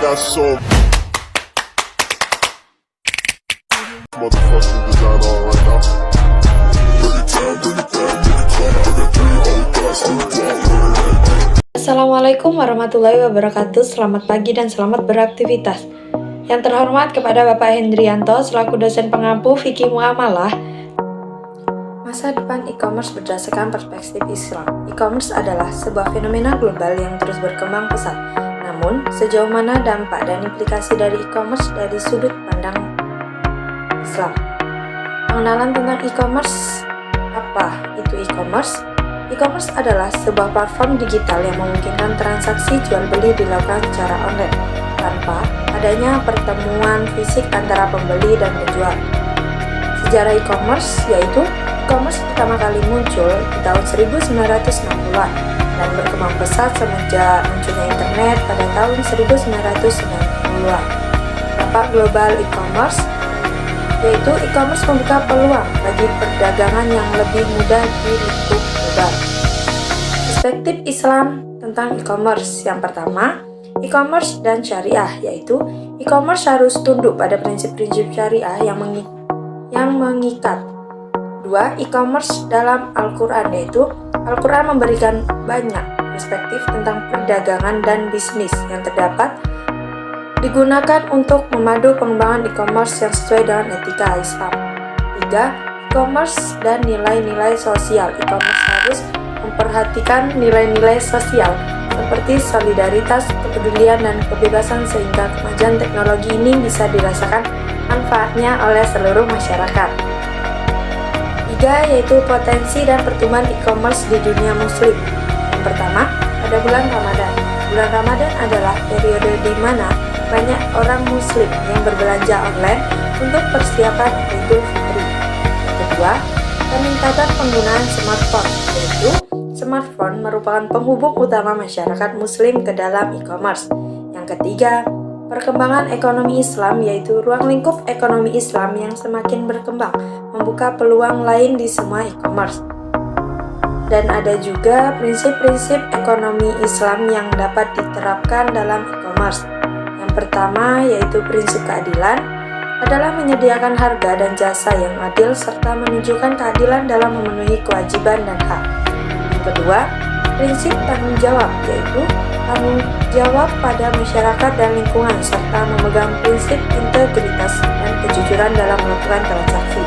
got so motherfucking design on right now. Bring it down, bring it down, bring it down. I got 3 old guys to walk. Assalamualaikum warahmatullahi wabarakatuh. Selamat pagi dan selamat beraktivitas. Yang terhormat kepada Bapak Hendrianto selaku dosen pengampu fikih muamalah. Masa depan e-commerce berdasarkan perspektif Islam. E-commerce adalah sebuah fenomena global yang terus berkembang pesat. Namun, sejauh mana dampak dan implikasi dari e-commerce dari sudut pandang Islam? Pengenalan tentang e-commerce. Apa itu e-commerce? E-commerce adalah sebuah platform digital yang memungkinkan transaksi jual beli dilakukan secara online tanpa adanya pertemuan fisik antara pembeli dan penjual. Sejarah e-commerce yaitu e-commerce pertama kali muncul di tahun 1960-an dan berkembang pesat semenjak munculnya internet pada tahun 1990-an. Dampak global e-commerce yaitu e-commerce membuka peluang bagi perdagangan yang lebih mudah di lingkup global. Perspektif Islam tentang e-commerce. Yang pertama, e-commerce dan syariah, yaitu e-commerce harus tunduk pada prinsip-prinsip syariah yang mengikat. Dua, e-commerce dalam Al-Quran, yaitu Al-Quran memberikan banyak perspektif tentang perdagangan dan bisnis yang terdapat digunakan untuk memadu pengembangan e-commerce yang sesuai dengan etika Islam. 3. E-commerce dan nilai-nilai sosial. E-commerce harus memperhatikan nilai-nilai sosial seperti solidaritas, kepedulian, dan kebebasan sehingga kemajuan teknologi ini bisa dirasakan manfaatnya oleh seluruh masyarakat. 3. Yaitu potensi dan pertumbuhan e-commerce di dunia muslim. Yang pertama, pada bulan Ramadan. Bulan Ramadan adalah periode di mana banyak orang muslim yang berbelanja online untuk persiapan Idul Fitri. Kedua, peningkatan penggunaan smartphone, yaitu smartphone merupakan penghubung utama masyarakat muslim ke dalam e-commerce. Yang ketiga, perkembangan ekonomi Islam, yaitu ruang lingkup ekonomi Islam yang semakin berkembang, membuka peluang lain di semua e-commerce. Dan ada juga prinsip-prinsip ekonomi Islam yang dapat diterapkan dalam e-commerce. Yang pertama yaitu prinsip keadilan adalah menyediakan harga dan jasa yang adil serta menunjukkan keadilan dalam memenuhi kewajiban dan hak. Yang kedua, prinsip tanggung jawab yaitu tanggung jawab pada masyarakat dan lingkungan serta memegang prinsip integritas dan kejujuran dalam melakukan transaksi.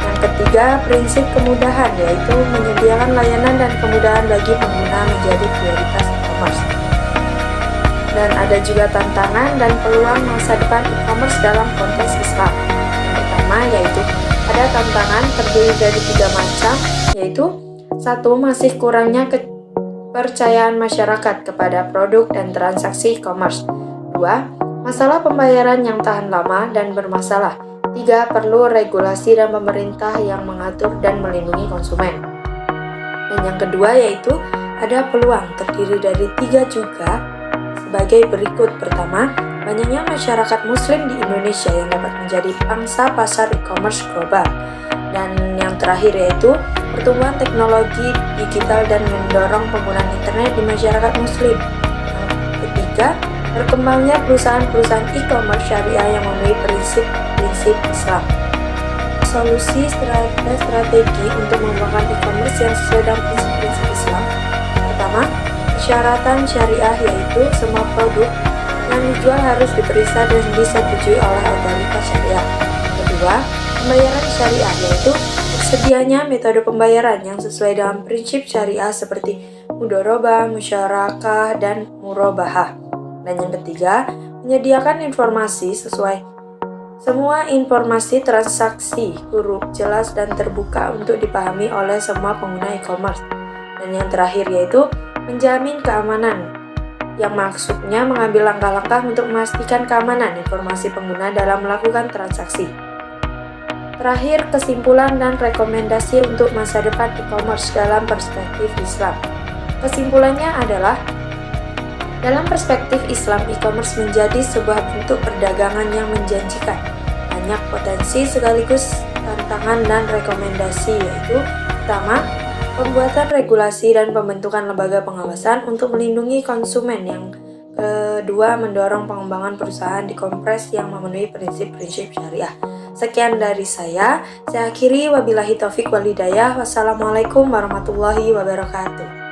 Yang ketiga, prinsip kemudahan yaitu menyediakan layanan dan kemudahan bagi pengguna menjadi prioritas e-commerce. Dan ada juga tantangan dan peluang masa depan e-commerce dalam konteks Islam. Yang pertama yaitu ada tantangan terdiri dari 3 macam, yaitu 1. Masih kurangnya kepercayaan masyarakat kepada produk dan transaksi e-commerce. 2. Masalah pembayaran yang tahan lama dan bermasalah. 3. Perlu regulasi dan pemerintah yang mengatur dan melindungi konsumen. Dan yang kedua yaitu ada peluang terdiri dari 3 juga sebagai berikut. Pertama, banyaknya masyarakat muslim di Indonesia yang dapat menjadi pangsa pasar e-commerce global. Dan yang terakhir yaitu pertumbuhan teknologi digital dan mendorong penggunaan internet di masyarakat muslim. Yang ketiga, berkembangnya perusahaan-perusahaan e-commerce syariah yang memenuhi prinsip-prinsip Islam. Solusi strategi untuk mengembangkan e-commerce yang sesuai dengan prinsip-prinsip Islam. Pertama, persyaratan syariah yaitu semua produk yang dijual harus diperiksa dan disetujui oleh otoritas syariah. Kedua, pembayaran syariah yaitu tersedianya metode pembayaran yang sesuai dengan prinsip syariah seperti mudharabah, musyarakah, dan murabahah. Dan yang ketiga, menyediakan informasi sesuai semua informasi transaksi huruf jelas dan terbuka untuk dipahami oleh semua pengguna e-commerce. Dan yang terakhir yaitu menjamin keamanan, yang maksudnya mengambil langkah-langkah untuk memastikan keamanan informasi pengguna dalam melakukan transaksi. Terakhir, kesimpulan dan rekomendasi untuk masa depan e-commerce dalam perspektif Islam. Kesimpulannya adalah, dalam perspektif Islam, e-commerce menjadi sebuah bentuk perdagangan yang menjanjikan. Banyak potensi sekaligus tantangan dan rekomendasi yaitu pertama, pembuatan regulasi dan pembentukan lembaga pengawasan untuk melindungi konsumen yang kedua, mendorong pengembangan perusahaan di Kompres yang memenuhi prinsip-prinsip syariah. Sekian dari saya akhiri, wabillahi taufik wal hidayah. Wassalamualaikum warahmatullahi wabarakatuh.